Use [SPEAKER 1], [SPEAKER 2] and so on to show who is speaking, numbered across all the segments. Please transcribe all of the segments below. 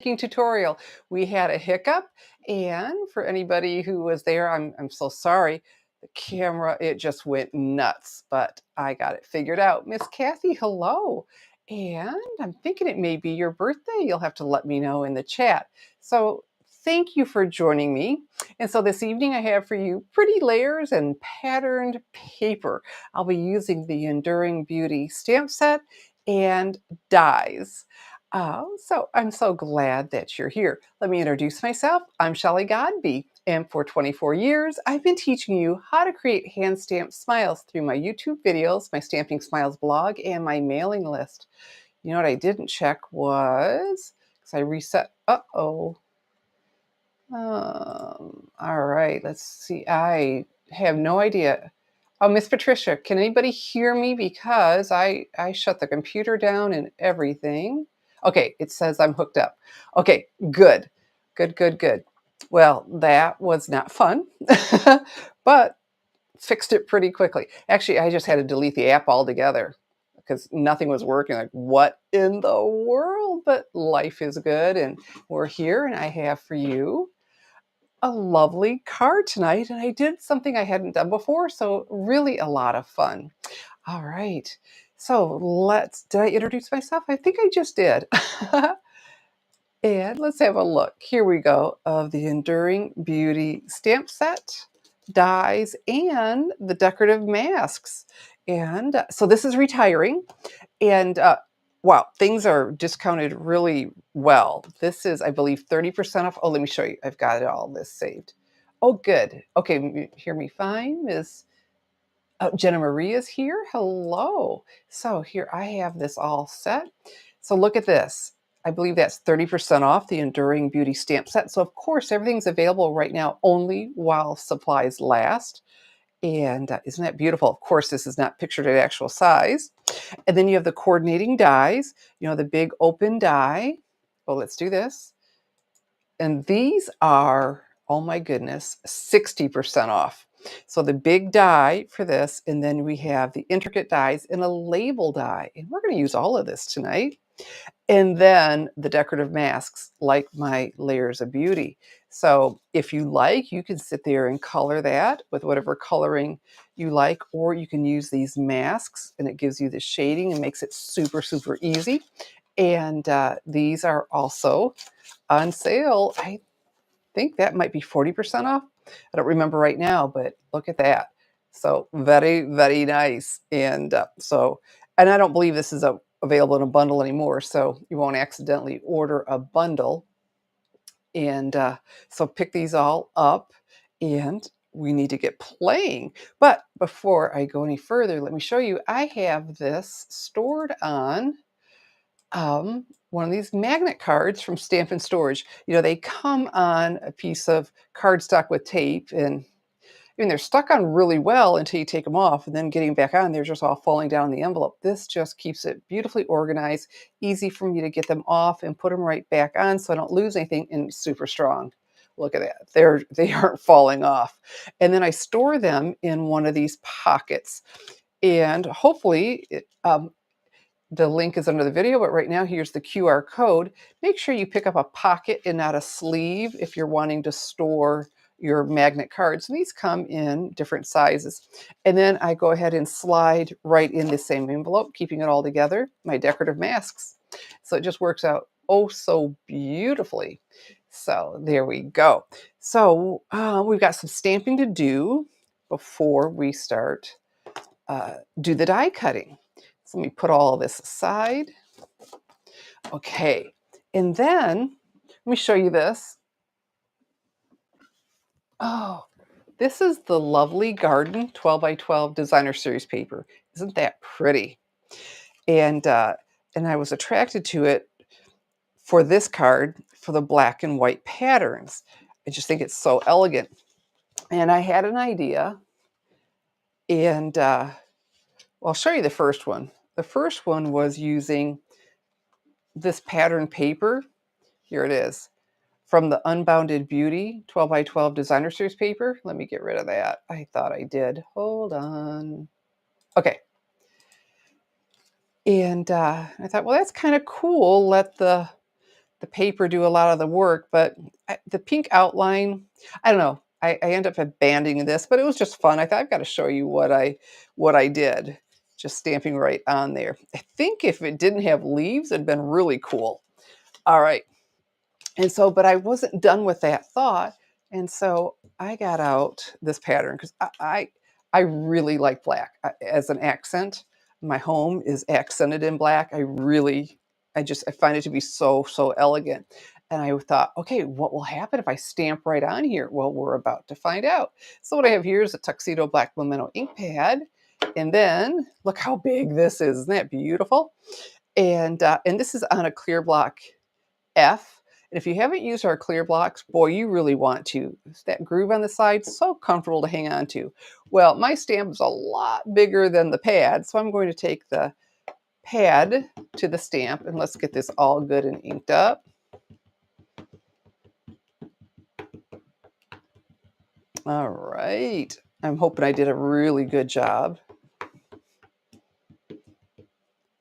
[SPEAKER 1] tutorial. We had a hiccup, and for anybody who was there, I'm so sorry. The camera, it just went nuts, but I got it figured out. Miss Kathy, hello. And I'm thinking it may be your birthday. You'll have to let me know in the chat. So thank you for joining me. And so this evening I have for you pretty layers and patterned paper. I'll be using the Enduring Beauty stamp set and dies. So I'm so glad that you're here. Let me introduce myself. I'm Shelley Godby, and for 24 years, I've been teaching you how to create hand stamped smiles through my YouTube videos, my Stamping Smiles blog, and my mailing list. You know what I didn't check was, because I reset, all right, let's see. I have no idea. Oh, Miss Patricia, can anybody hear me? Because I shut the computer down and everything. Okay, it says I'm hooked up. Okay, good, good, good, good. Well, that was not fun, but fixed it pretty quickly. Actually, I just had to delete the app altogether because nothing was working. Like, what in the world? But life is good, and we're here, and I have for you a lovely card tonight, and I did something I hadn't done before, so really a lot of fun. All right, so did I introduce myself? I think I just did. And let's have a look. Here we go, of the Enduring Beauty stamp set, dies, and the decorative masks. And so this is retiring, and wow, things are discounted really well. This is, I believe, 30% off. Oh, let me show you. I've got it all this saved. Oh, good. Okay, hear me fine. Miss Jenna Marie is here. Hello. So here I have this all set. So look at this. I believe that's 30% off the Enduring Beauty stamp set. So of course, everything's available right now only while supplies last. And isn't that beautiful? Of course, this is not pictured at actual size. And then you have the coordinating dies, you know, the big open die. Well, let's do this. And these are, oh my goodness, 60% off. So the big die for this, and then we have the intricate dies and a label die. And we're going to use all of this tonight. And then the decorative masks, like my Layers of Beauty. So if you like, you can sit there and color that with whatever coloring you like, or you can use these masks and it gives you the shading and makes it super, super easy. And these are also on sale. I think that might be 40% off. I don't remember right now, but look at that. So very, very nice. And and I don't believe this is available in a bundle anymore, so you won't accidentally order a bundle. And so pick these all up, and we need to get playing. But before I go any further, let me show you. I have this stored on one of these magnet cards from Stampin' Storage. You know, they come on a piece of cardstock with tape, and I mean, they're stuck on really well until you take them off, and then getting back on, they're just all falling down the envelope. This just keeps it beautifully organized, easy for me to get them off and put them right back on so I don't lose anything, and super strong. Look at that. They aren't falling off. And then I store them in one of these pockets. And hopefully, the link is under the video, but right now here's the QR code. Make sure you pick up a pocket and not a sleeve if you're wanting to store your magnet cards. And these come in different sizes. And then I go ahead and slide right in the same envelope, keeping it all together, my decorative masks. So it just works out oh so beautifully. So there we go. So we've got some stamping to do before we start do the die cutting. So let me put all of this aside. Okay, and then let me show you this. Oh, this is the lovely Garden 12 by 12 Designer Series paper. Isn't that pretty? And I was attracted to it for this card for the black and white patterns. I just think it's so elegant. And I had an idea, and well, I'll show you the first one. The first one was using this pattern paper. Here it is. From the Unbounded Beauty 12 by 12 Designer Series paper. Let me get rid of that. I thought I did. Hold on. Okay. And I thought, well, that's kind of cool. Let the the paper do a lot of the work, but the pink outline, I don't know. I end up abandoning this, but it was just fun. I thought I've got to show you what I did. Just stamping right on there. I think if it didn't have leaves, it'd been really cool. All right. And so, but I wasn't done with that thought. And so I got out this pattern because I really like black as an accent. My home is accented in black. I find it to be so, so elegant. And I thought, okay, what will happen if I stamp right on here? Well, we're about to find out. So what I have here is a Tuxedo Black Memento ink pad. And then look how big this is. Isn't that beautiful? And this is on a clear block F. And if you haven't used our clear blocks, boy, you really want to. That groove on the side, so comfortable to hang on to. Well, my stamp is a lot bigger than the pad, so I'm going to take the pad to the stamp, and let's get this all good and inked up. All right. I'm hoping I did a really good job.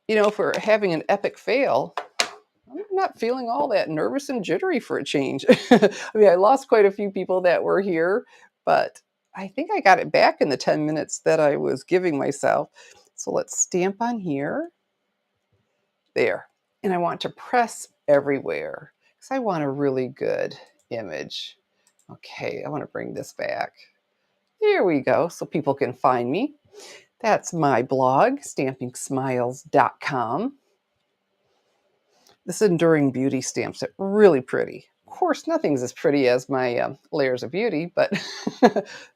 [SPEAKER 1] You know, for having an epic fail, I'm not feeling all that nervous and jittery for a change. I mean, I lost quite a few people that were here, but I think I got it back in the 10 minutes that I was giving myself. So let's stamp on here. There. And I want to press everywhere because I want a really good image. Okay, I want to bring this back. There we go, so people can find me. That's my blog, stampingsmiles.com. This Enduring Beauty stamp set, really pretty. Of course, nothing's as pretty as my Layers of Beauty, but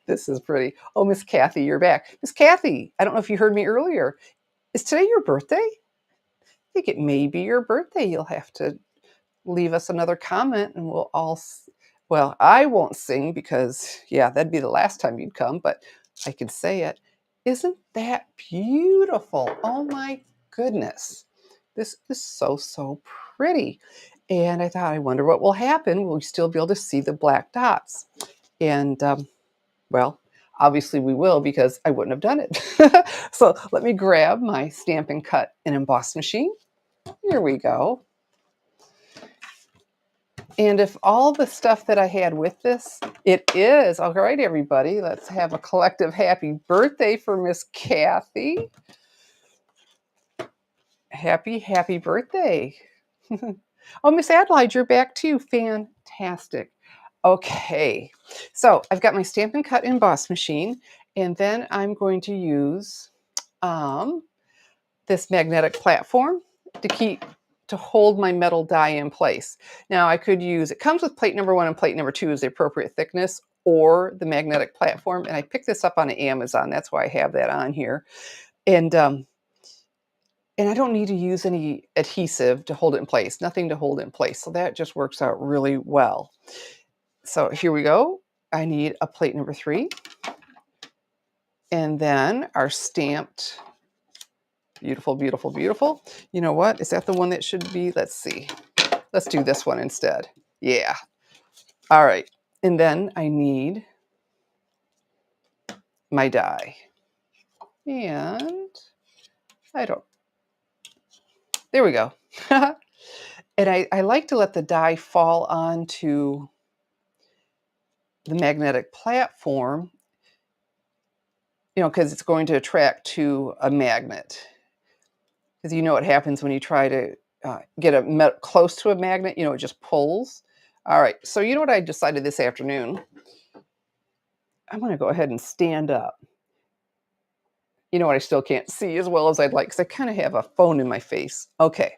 [SPEAKER 1] this is pretty. Oh, Miss Kathy, you're back. Miss Kathy, I don't know if you heard me earlier. Is today your birthday? I think it may be your birthday. You'll have to leave us another comment and we'll all, well, I won't sing because, yeah, that'd be the last time you'd come, but I can say it. Isn't that beautiful? Oh my goodness. This is so, so pretty. And I thought, I wonder what will happen. Will we still be able to see the black dots? And well, obviously we will because I wouldn't have done it. So let me grab my Stampin' Cut and Emboss machine. Here we go. And if all the stuff that I had with this, it is. All right, everybody, let's have a collective happy birthday for Miss Kathy. Happy, happy birthday. Oh, Miss Adelaide, you're back too. Fantastic. Okay, so I've got my Stampin' Cut Emboss machine, and then I'm going to use this magnetic platform to hold my metal die in place. Now I could use, it comes with plate number 1 and plate number 2 is the appropriate thickness, or the magnetic platform, and I picked this up on Amazon. That's why I have that on here. And I don't need to use any adhesive to hold it in place, nothing to hold it in place. So that just works out really well. So here we go. I need a plate number 3. And then our stamped, beautiful, beautiful, beautiful. You know what? Is that the one that should be? Let's see. Let's do this one instead. Yeah. All right. And then I need my die. And there we go. And I like to let the die fall onto the magnetic platform, you know, because it's going to attract to a magnet. Because you know what happens when you try to get close to a magnet, you know, it just pulls. All right, so you know what I decided this afternoon? I'm going to go ahead and stand up. You know what, I still can't see as well as I'd like because I kind of have a phone in my face. Okay.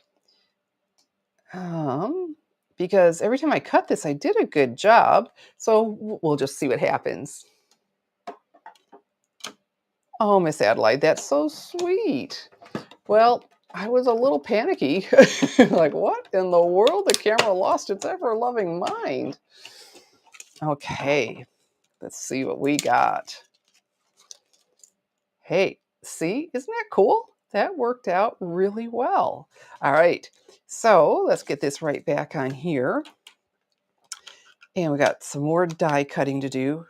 [SPEAKER 1] Because every time I cut this, I did a good job. So we'll just see what happens. Oh, Miss Adelaide, that's so sweet. Well, I was a little panicky. Like, what in the world? The camera lost its ever-loving mind. Okay, let's see what we got. Hey, see, isn't that cool? That worked out really well. All right, so let's get this right back on here. And we got some more die cutting to do.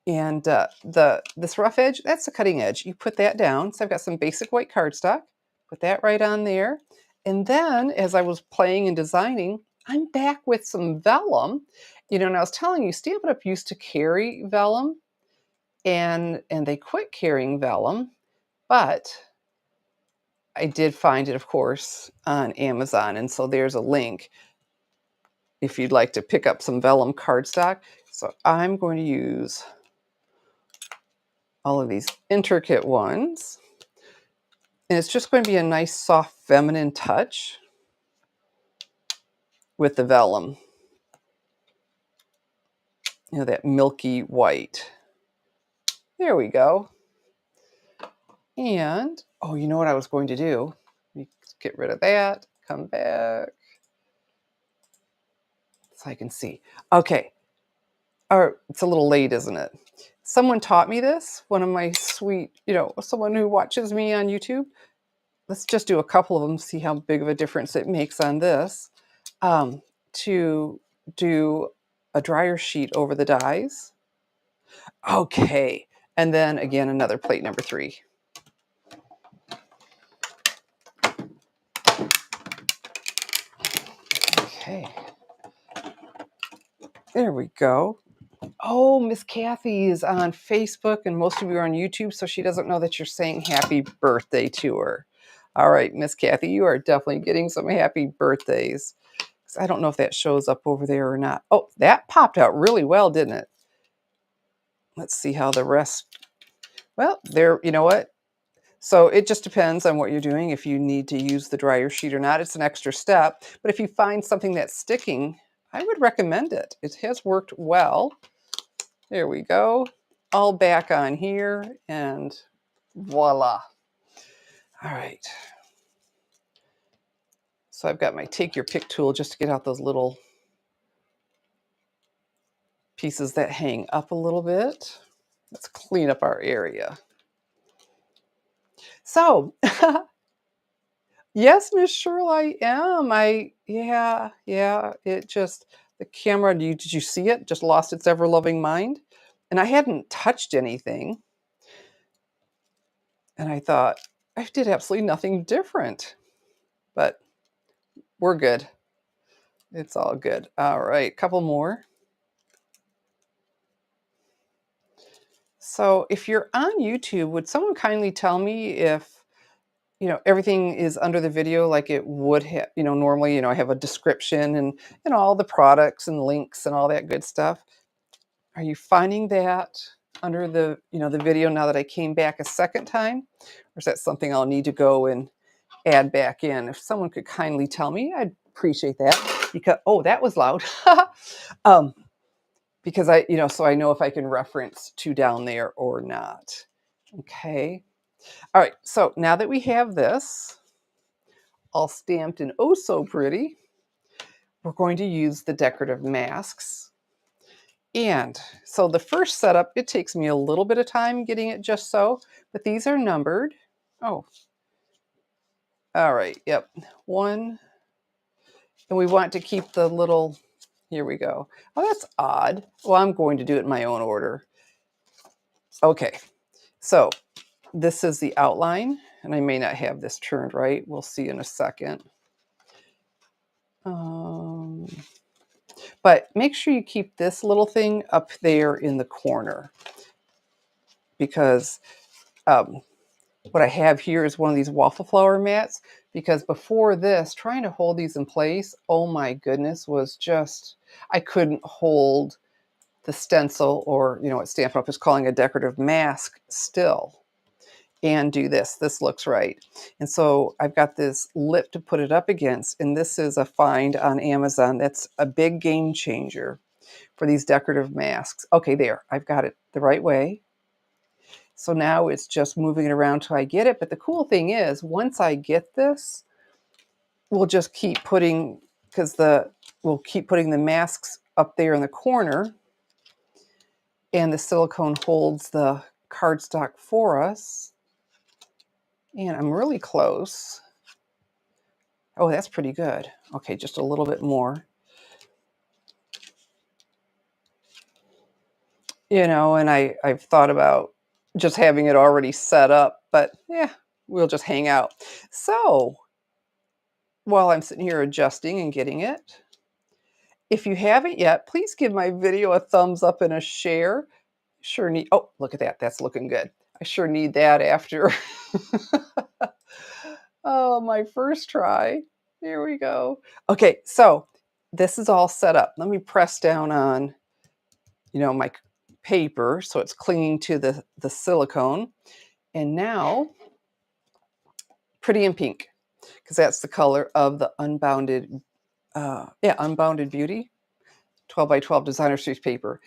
[SPEAKER 1] And this rough edge, that's the cutting edge. You put that down. So I've got some basic white cardstock. Put that right on there. And then as I was playing and designing, I'm back with some vellum. And I was telling you, Stampin' Up! Used to carry vellum, and they quit carrying vellum, but I did find it, of course, on Amazon, and so there's a link if you'd like to pick up some vellum cardstock. So I'm going to use all of these intricate ones, and it's just going to be a nice, soft, feminine touch with the vellum. That milky white. There we go. And, oh, you know what I was going to do? Let me get rid of that, come back, so I can see. Okay. It's a little late, isn't it? Someone taught me this, one of my sweet, someone who watches me on YouTube. Let's just do a couple of them, see how big of a difference it makes on this. To do a dryer sheet over the dies. Okay. And then again, another plate number 3. Okay. There we go. Oh, Miss Kathy is on Facebook, and most of you are on YouTube, so she doesn't know that you're saying happy birthday to her. All right, Miss Kathy, you are definitely getting some happy birthdays. I don't know if that shows up over there or not. Oh, that popped out really well, didn't it? Let's see how the rest... Well, there, you know what? So it just depends on what you're doing, if you need to use the dryer sheet or not. It's an extra step. But if you find something that's sticking, I would recommend it. It has worked well. There we go. All back on here, and voila. All right. So I've got my take your pick tool just to get out those little pieces that hang up a little bit. Let's clean up our area. So, yes, Miss Shirley, I am. It just, the camera, did you see it? Just lost its ever-loving mind. And I hadn't touched anything. And I thought, I did absolutely nothing different. But we're good. It's all good. All right, couple more. So if you're on YouTube, would someone kindly tell me if, everything is under the video like it would have, normally, I have a description and all the products and links and all that good stuff. Are you finding that under the, the video now that I came back a second time? Or is that something I'll need to go and add back in? If someone could kindly tell me, I'd appreciate that. Because, oh, that was loud. Because so I know if I can reference to down there or not. Okay. All right. So now that we have this all stamped and oh so pretty, we're going to use the decorative masks. And so the first setup, it takes me a little bit of time getting it just so, but these are numbered. Oh, all right. Yep. 1. And we want to keep the little, here we go. Oh, that's odd. Well, I'm going to do it in my own order. Okay. So this is the outline, and I may not have this turned right. We'll see in a second. But make sure you keep this little thing up there in the corner, because what I have here is one of these waffle flower mats, because before this, trying to hold these in place, oh my goodness, was just, I couldn't hold the stencil, or what Stampin' Up! Is calling a decorative mask, still and do this. This looks right. And so I've got this lip to put it up against, and this is a find on Amazon. That's a big game changer for these decorative masks. Okay, there, I've got it the right way. So now it's just moving it around till I get it. But the cool thing is, once I get this, we'll just keep putting, we'll keep putting the masks up there in the corner, and the silicone holds the cardstock for us. And I'm really close. Oh, that's pretty good. Okay, just a little bit more. And I've thought about just having it already set up, but yeah, we'll just hang out. So while I'm sitting here adjusting and getting it. If you haven't yet, please give my video a thumbs up and a share. Sure need, oh, look at that. That's looking good. I sure need that after. Oh, my first try. Here we go. Okay, so this is all set up. Let me press down on, my paper so it's clinging to the silicone. And now, Pretty in Pink, because that's the color of the Unbounded, Unbounded Beauty 12 by 12 designer series paper.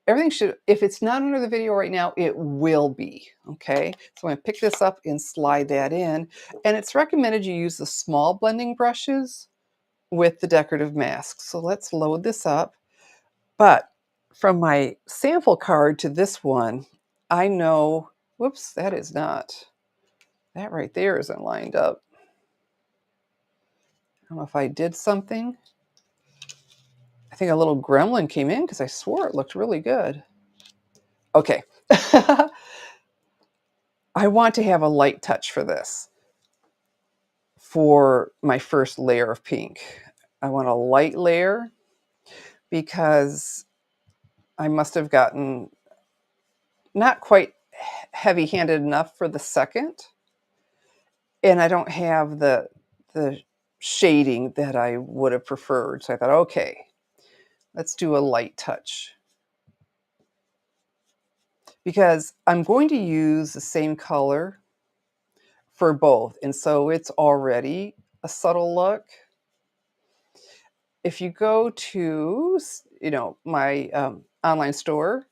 [SPEAKER 1] Everything should, if it's not under the video right now, it will be, okay? So I'm gonna pick this up and slide that in. And it's recommended you use the small blending brushes with the decorative masks. So let's load this up. But from my sample card to this one, I know, whoops, that right there isn't lined up. I don't know if I did something. I think a little gremlin came in because I swore it looked really good. Okay. I want to have a light touch for this, for my first layer of pink. I want a light layer because I must have gotten not quite heavy-handed enough for the second. And I don't have the shading that I would have preferred. So I thought, okay, let's do a light touch. Because I'm going to use the same color for both. And so it's already a subtle look. If you go to, my online store,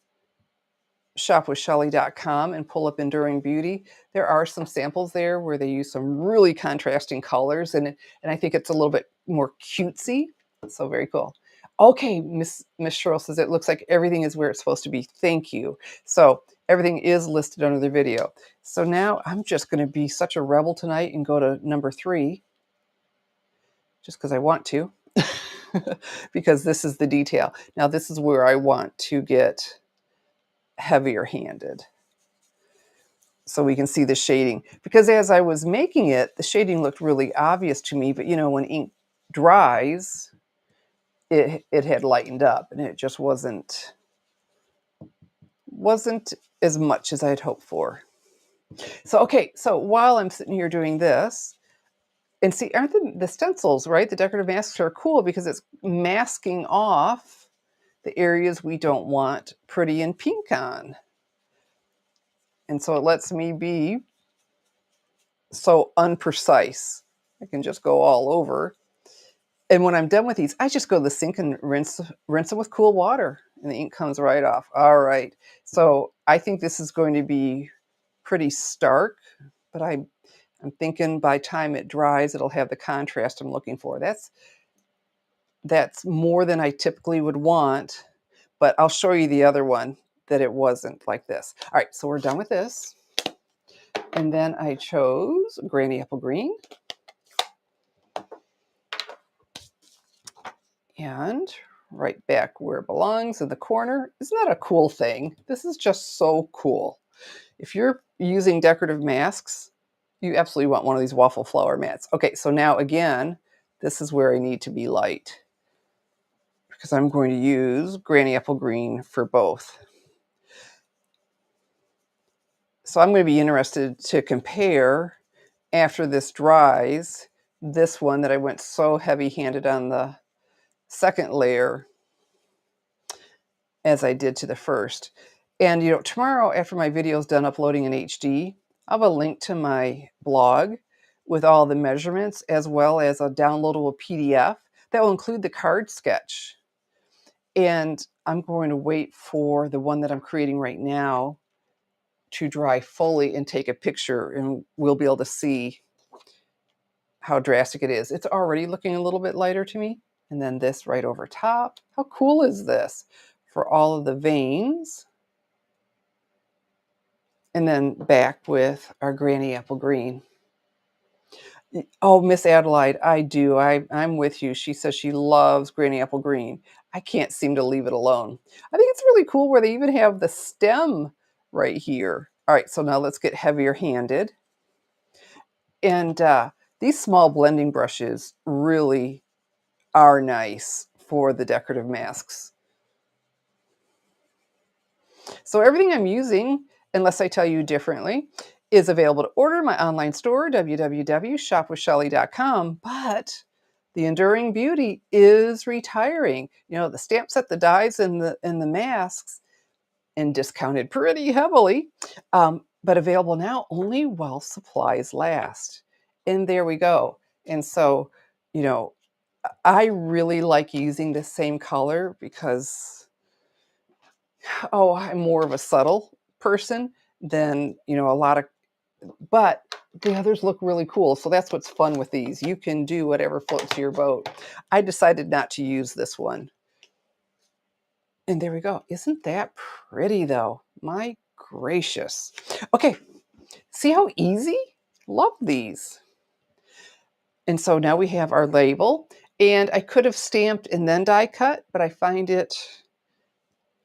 [SPEAKER 1] shopwithshelly.com, and pull up Enduring Beauty, there are some samples there where they use some really contrasting colors, and I think it's a little bit more cutesy. So very cool. Okay, Miss Cheryl says it looks like everything is where it's supposed to be. Thank you. So everything is listed under the video. So now I'm just going to be such a rebel tonight and go to number 3, just because I want to, because this is the detail. Now this is where I want to get heavier handed, so we can see the shading. Because as I was making it, the shading looked really obvious to me, but when ink dries, it had lightened up, and it just wasn't as much as I'd hoped for. So, okay, so while I'm sitting here doing this, and see, aren't the stencils, right? The decorative masks are cool because it's masking off the areas we don't want Pretty in Pink on. And so it lets me be so unprecise. I can just go all over. And when I'm done with these, I just go to the sink and rinse them with cool water, and the ink comes right off. All right. So I think this is going to be pretty stark, but I'm thinking by time it dries, it'll have the contrast I'm looking for. That's more than I typically would want, but I'll show you the other one that it wasn't like this. All right, so we're done with this. And then I chose Granny Apple Green. And right back where it belongs in the corner. Isn't that a cool thing? This is just so cool. If you're using decorative masks, you absolutely want one of these waffle flower mats. Okay, so now again, this is where I need to be light, because I'm going to use Granny Apple Green for both. So I'm going to be interested to compare, after this dries, this one that I went so heavy-handed on the second layer as I did to the first. And tomorrow, after my video is done uploading in HD, I'll have a link to my blog with all the measurements, as well as a downloadable PDF that will include the card sketch. And I'm going to wait for the one that I'm creating right now to dry fully and take a picture, and we'll be able to see how drastic it is. It's already looking a little bit lighter to me. And then this right over top. How cool is this? For all of the veins. And then back with our Granny Apple Green. Oh, Miss Adelaide, I do. I'm with you. She says she loves Granny Apple Green. I can't seem to leave it alone. I think it's really cool where they even have the stem right here. All right, so now let's get heavier handed. And These small blending brushes really are nice for the decorative masks. So everything I'm using, unless I tell you differently, is available to order in my online store, www.shopwithshelly.com. But the Enduring Beauty is retiring. You know, the stamp set, the dies, and the masks, and discounted pretty heavily, but available now only while supplies last. And there we go. And so, you know, I really like using the same color because, oh, I'm more of a subtle person than, a lot of, but the others look really cool. So that's what's fun with these. You can do whatever floats your boat. I decided not to use this one. And there we go. Isn't that pretty though? My gracious. Okay, see how easy? Love these. And so now we have our label. And I could have stamped and then die cut, but I find it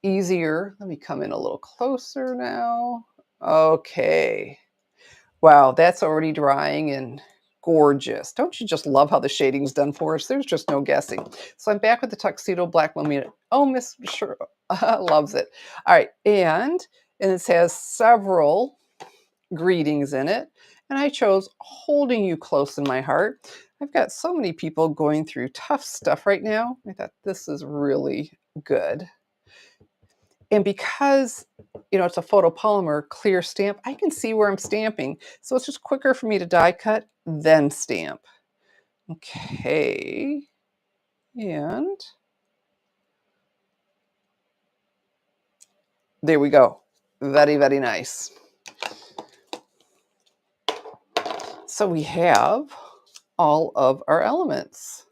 [SPEAKER 1] easier. Let me come in a little closer now. Okay. Wow, that's already drying and gorgeous. Don't you just love how the shading's done for us? There's just no guessing. So I'm back with the Tuxedo Black Laminate. Oh, Miss Sure loves it. All right, and it has several greetings in it. And I chose Holding You Close in My Heart. I've got so many people going through tough stuff right now. I thought this is really good. And because, it's a photopolymer clear stamp, I can see where I'm stamping. So it's just quicker for me to die cut, then stamp. Okay. And there we go. Very, very nice. So we have all of our elements.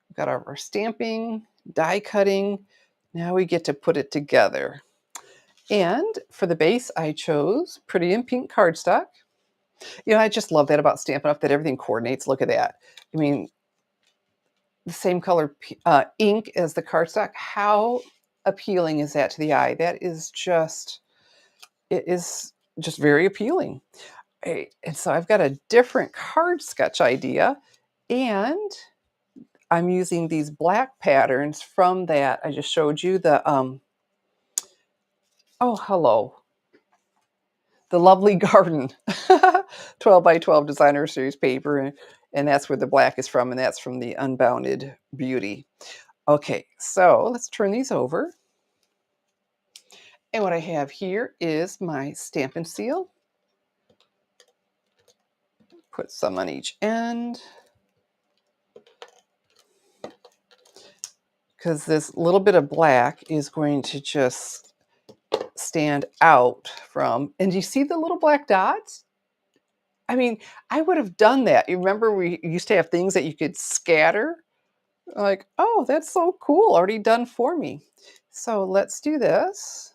[SPEAKER 1] We've got our stamping, die cutting. Now we get to put it together. And for the base, I chose Pretty in Pink cardstock. I just love that about Stampin' Up! That everything coordinates. Look at that. I mean, the same color ink as the cardstock. How appealing is that to the eye? That is just, it is just very appealing. And so I've got a different card sketch idea, and I'm using these black patterns from that I just showed you, the oh, hello, the Lovely Garden 12 by 12 designer series paper, and that's where the black is from, and that's from the Unbounded Beauty. Okay, so let's turn these over. And what I have here is my Stampin' Seal. Put some on each end, because this little bit of black is going to just stand out from, and do you see the little black dots? I mean, I would have done that. You remember we used to have things that you could scatter? Like, oh, that's so cool, already done for me. So let's do this.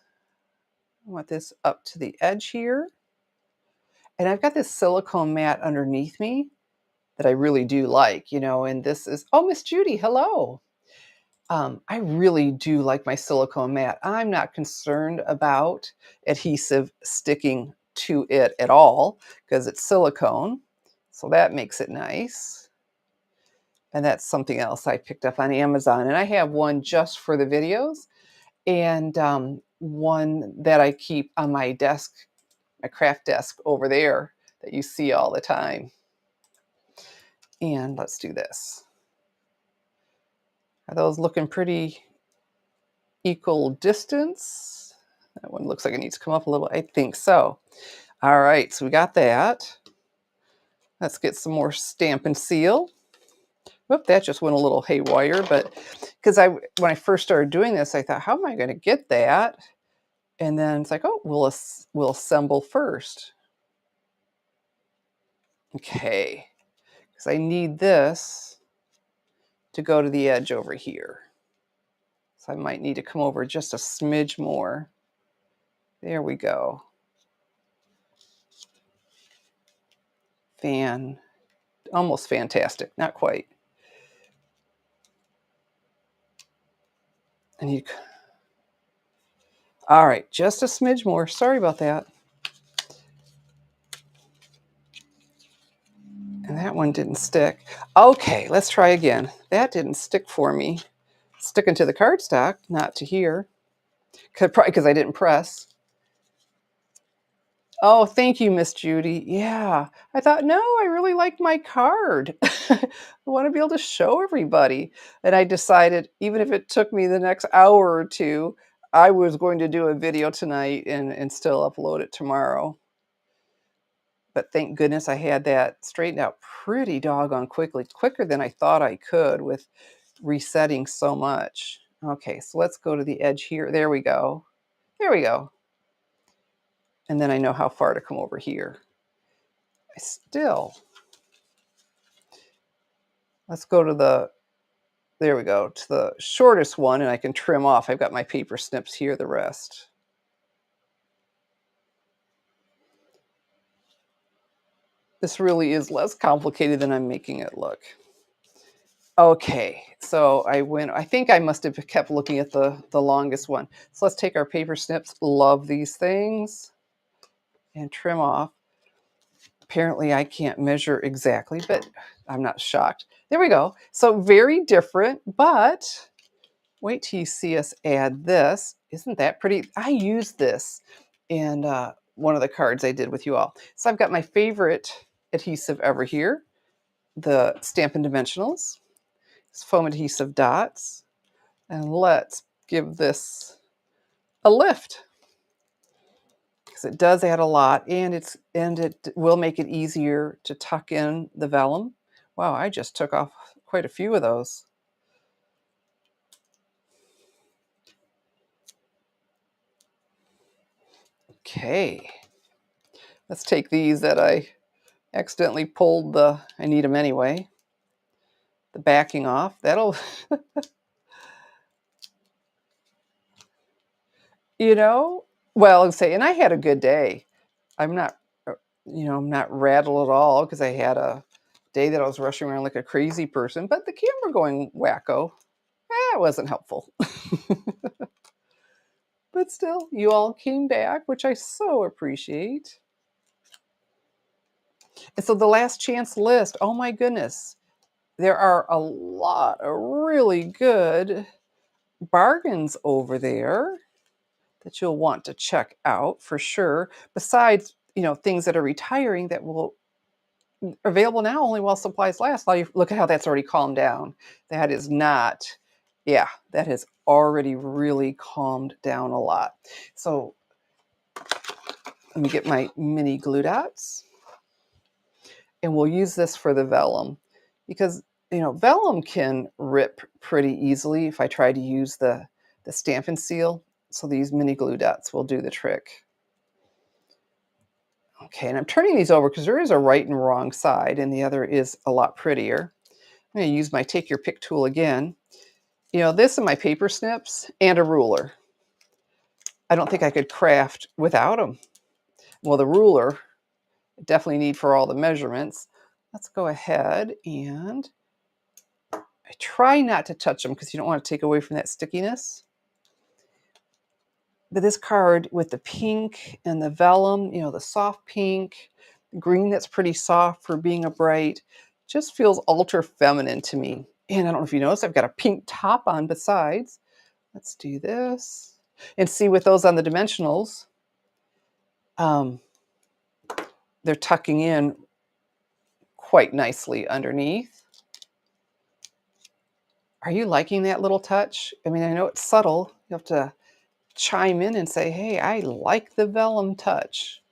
[SPEAKER 1] I want this up to the edge here. And I've got this silicone mat underneath me that I really do like, and this is, oh, Miss Judy, hello. I really do like my silicone mat. I'm not concerned about adhesive sticking to it at all because it's silicone. So that makes it nice. And that's something else I picked up on Amazon. And I have one just for the videos, and one that I keep on my desk, my craft desk over there that you see all the time. And let's do this. Are those looking pretty equal distance? That one looks like it needs to come up a little. I think so. All right, so we got that. Let's get some more Stampin' Seal. Whoop, that just went a little haywire, but because when I first started doing this, I thought, how am I going to get that? And then it's like, oh, we'll assemble first. Okay, because I need this to go to the edge over here. So I might need to come over just a smidge more. There we go. Almost fantastic, not quite. And all right, just a smidge more. Sorry about that. And that That one didn't stick. Okay, let's try again. That didn't stick for me. Sticking to the cardstock, not to here. Probably because I didn't press. Oh, thank you, Miss Judy. Yeah. I thought, no, I really like my card. I want to be able to show everybody. And I decided, even if it took me the next hour or two, I was going to do a video tonight and still upload it tomorrow. But thank goodness I had that straightened out pretty doggone quickly, quicker than I thought I could with resetting so much. Okay, so let's go to the edge here. There we go. There we go. And then I know how far to come over here. Let's go to there we go, to the shortest one, and I can trim off. I've got my paper snips here, the rest. This really is less complicated than I'm making it look. Okay, so I think I must have kept looking at the longest one. So let's take our paper snips, love these things, and trim off. Apparently I can't measure exactly, but I'm not shocked. There we go. So very different, but wait till you see us add this. Isn't that pretty? I used this in one of the cards I did with you all. So I've got my favorite adhesive ever here, the Stampin' Dimensionals. It's foam adhesive dots. And let's give this a lift, because it does add a lot, and it will make it easier to tuck in the vellum. Wow, I just took off quite a few of those. Okay, let's take these that I accidentally pulled I need them anyway. The backing off, that'll, well, I'll say, and I had a good day. I'm not, I'm not rattled at all because I had a day that I was rushing around like a crazy person, but the camera going wacko, that wasn't helpful. But still, you all came back, which I so appreciate. And so the last chance list, oh my goodness, there are a lot of really good bargains over there that you'll want to check out for sure. Besides, things that are retiring that will available now only while supplies last. Look at how that's already calmed down. That is not, yeah, that has already really calmed down a lot. So let me get my mini glue dots, and we'll use this for the vellum, because vellum can rip pretty easily if I try to use the Stampin' Seal. So these mini glue dots will do the trick. Okay, and I'm turning these over because there is a right and wrong side, and the other is a lot prettier. I'm going to use my Take Your Pick tool again. This and my paper snips and a ruler. I don't think I could craft without them. Well, the ruler, definitely need for all the measurements. Let's go ahead and I try not to touch them because you don't want to take away from that stickiness. But this card with the pink and the vellum, the soft pink, green that's pretty soft for being a bright, just feels ultra feminine to me. And I don't know if you noticed, I've got a pink top on besides. Let's do this. And see, with those on the dimensionals, they're tucking in quite nicely underneath. Are you liking that little touch? I mean, I know it's subtle. You have to chime in and say, hey, I like the vellum touch.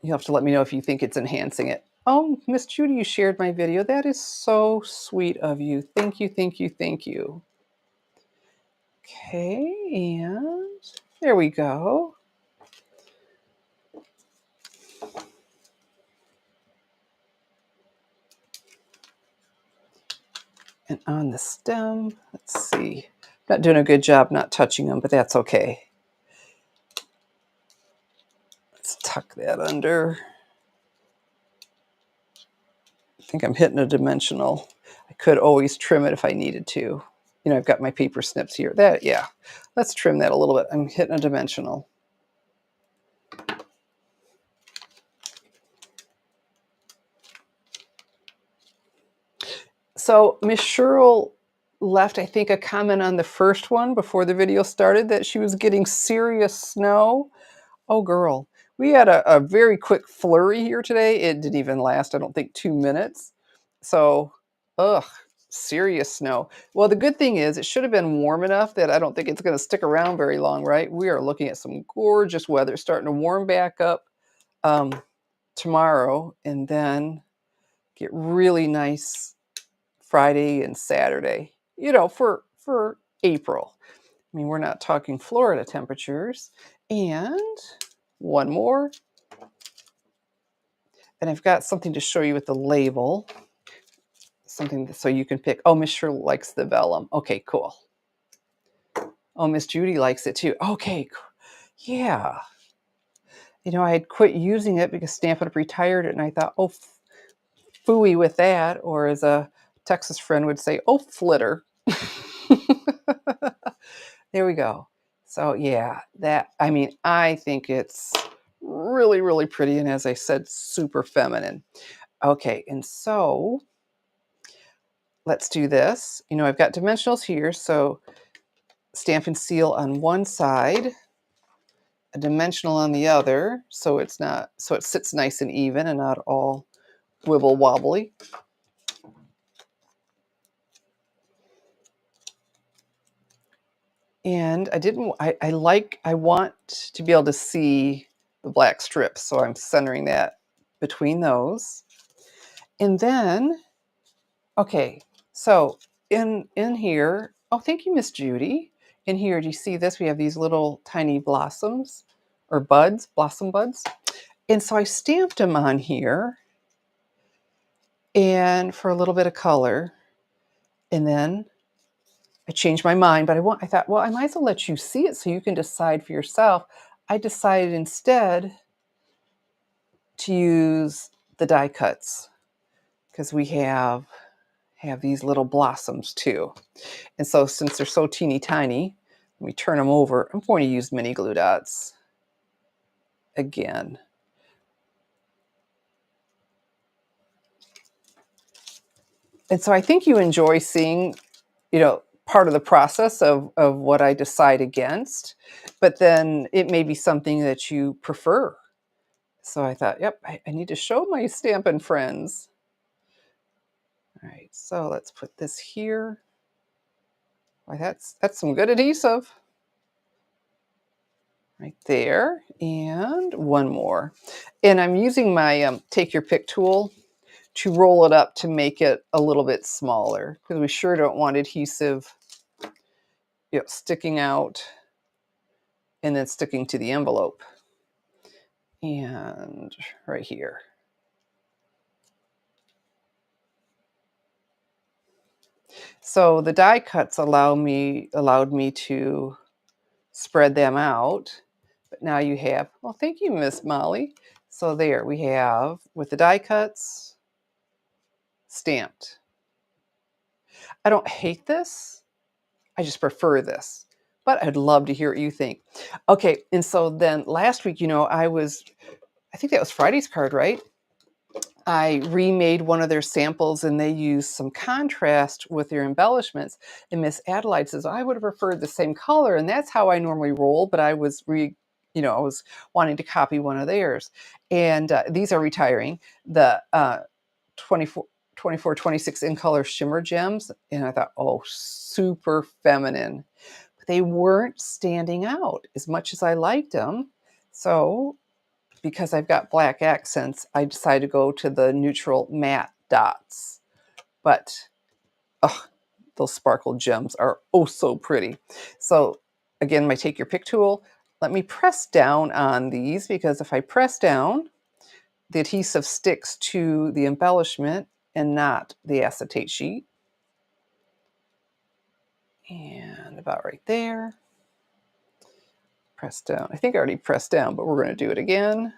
[SPEAKER 1] You have to let me know if you think it's enhancing it. Oh, Miss Judy, you shared my video. That is so sweet of you. Thank you, thank you, thank you. Okay, and there we go. And on the stem, let's see. Not doing a good job not touching them, but that's okay. Let's tuck that under. I think I'm hitting a dimensional. I could always trim it if I needed to. I've got my paper snips here. Yeah. Let's trim that a little bit. I'm hitting a dimensional. So Miss Sherrill left, I think, a comment on the first one before the video started that she was getting serious snow. Oh, girl. We had a very quick flurry here today. It didn't even last, I don't think, 2 minutes. So, ugh, serious snow. Well, the good thing is it should have been warm enough that I don't think it's going to stick around very long, right? We are looking at some gorgeous weather starting to warm back up tomorrow, and then get really nice Friday and Saturday, for April. I mean, we're not talking Florida temperatures. And one more. And I've got something to show you with the label. Something so you can pick. Oh, Miss Shirley likes the vellum. Okay, cool. Oh, Miss Judy likes it too. Okay, yeah. I had quit using it because Stampin' Up! Retired it, and I thought, oh, phooey with that. Or as a Texas friend would say, oh, flitter. There we go. So yeah, I think it's really, really pretty. And as I said, super feminine. Okay, and so let's do this. I've got dimensionals here. So Stampin' Seal on one side, a dimensional on the other. So it sits nice and even and not all wibble wobbly. And I want to be able to see the black strips. So I'm centering that between those. And then, okay, so in here, oh, thank you, Miss Judy. In here, do you see this? We have these little tiny blossoms or buds, blossom buds. And so I stamped them on here and for a little bit of color. And then I changed my mind, but I thought, well, I might as well let you see it so you can decide for yourself. I decided instead to use the die cuts because we have these little blossoms too. And so since they're so teeny tiny, when we turn them over, I'm going to use mini glue dots again. And so I think you enjoy seeing, part of the process of what I decide against, but then it may be something that you prefer. So I thought, yep, I need to show my Stampin' friends. All right, so let's put this here. Why, that's some good adhesive. Right there, and one more. And I'm using my Take Your Pick tool to roll it up to make it a little bit smaller because we sure don't want adhesive sticking out and then sticking to the envelope. And right here. So the die cuts allowed me to spread them out. But now you have, well, thank you, Miss Molly. So there we have, with the die cuts, stamped. I don't hate this. I just prefer this. But I'd love to hear what you think. Okay, and so then last week, I think that was Friday's card, right? I remade one of their samples and they used some contrast with their embellishments. And Miss Adelaide says, I would have preferred the same color. And that's how I normally roll, but I was I was wanting to copy one of theirs. And these are retiring. The 24, 26 in color shimmer gems. And I thought, oh, super feminine. But they weren't standing out as much as I liked them. So because I've got black accents, I decided to go to the neutral matte dots. But those sparkle gems are oh so pretty. So again, my Take Your Pick tool. Let me press down on these because if I press down, the adhesive sticks to the embellishment and not the acetate sheet. And about right there. Press down. I think I already pressed down, but we're going to do it again.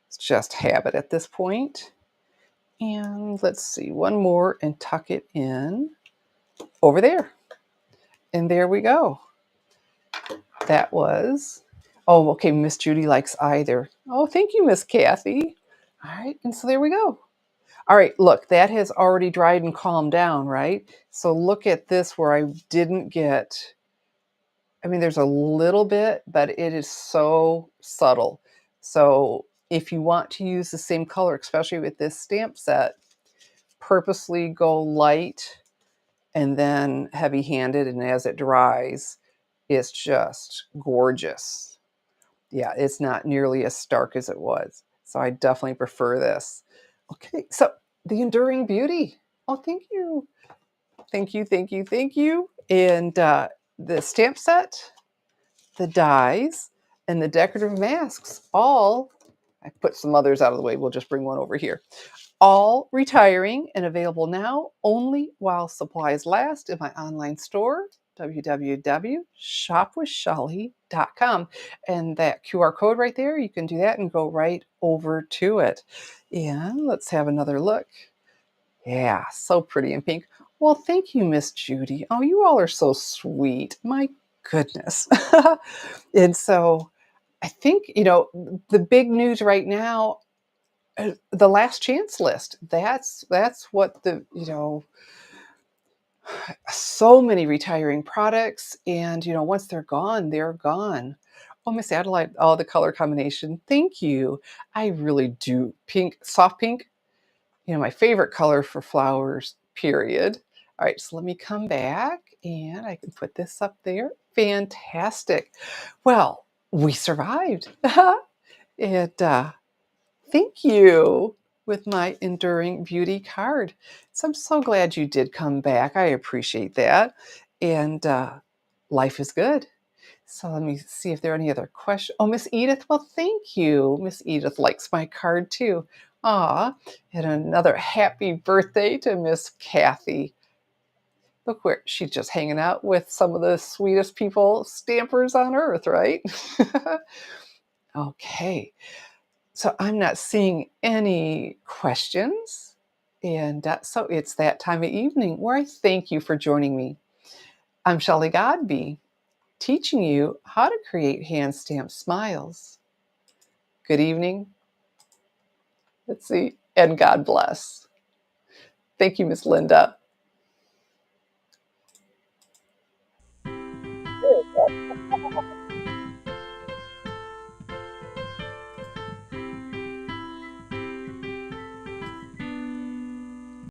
[SPEAKER 1] It's just habit at this point. And let's see, one more and tuck it in over there. And there we go. That was, oh, okay, Miss Judy likes either. Oh, thank you, Miss Kathy. All right, and so there we go. All right, look, that has already dried and calmed down, right? So look at this where I didn't get, I mean, there's a little bit, but it is so subtle. So if you want to use the same color, especially with this stamp set, purposely go light and then heavy-handed, and as it dries, it's just gorgeous. Yeah, it's not nearly as stark as it was. So I definitely prefer this. Okay, so the Enduring Beauty. Oh, thank you. Thank you, thank you, thank you. And the stamp set, the dies, and the decorative masks, all, I put some others out of the way. We'll just bring one over here. All retiring and available now only while supplies last in my online store, www.shopwithshelly.com. And that QR code right there, you can do that and go right over to it. And let's have another look. Yeah, so pretty in pink. Well, thank you, Miss Judy. Oh, you all are so sweet. My goodness. And so I think, the big news right now, the last chance list. That's what so many retiring products, and once they're gone, they're gone. Oh, Miss Adelaide, oh, the color combination. Thank you. I really do. Pink, soft pink, my favorite color for flowers, period. All right, so let me come back and I can put this up there. Fantastic. Well, we survived. And thank you with my Enduring Beauty card. So I'm so glad you did come back. I appreciate that. And life is good. So let me see if there are any other questions. Oh, Miss Edith. Well, thank you. Miss Edith likes my card too. Ah, and another happy birthday to Miss Kathy. Look where she's just hanging out with some of the sweetest people, stampers on earth, right? Okay. So I'm not seeing any questions. And so it's that time of evening where I thank you for joining me. I'm Shelley Godby, teaching you how to create hand stamped smiles. Good evening. Let's see. And God bless. Thank you, Miss Linda.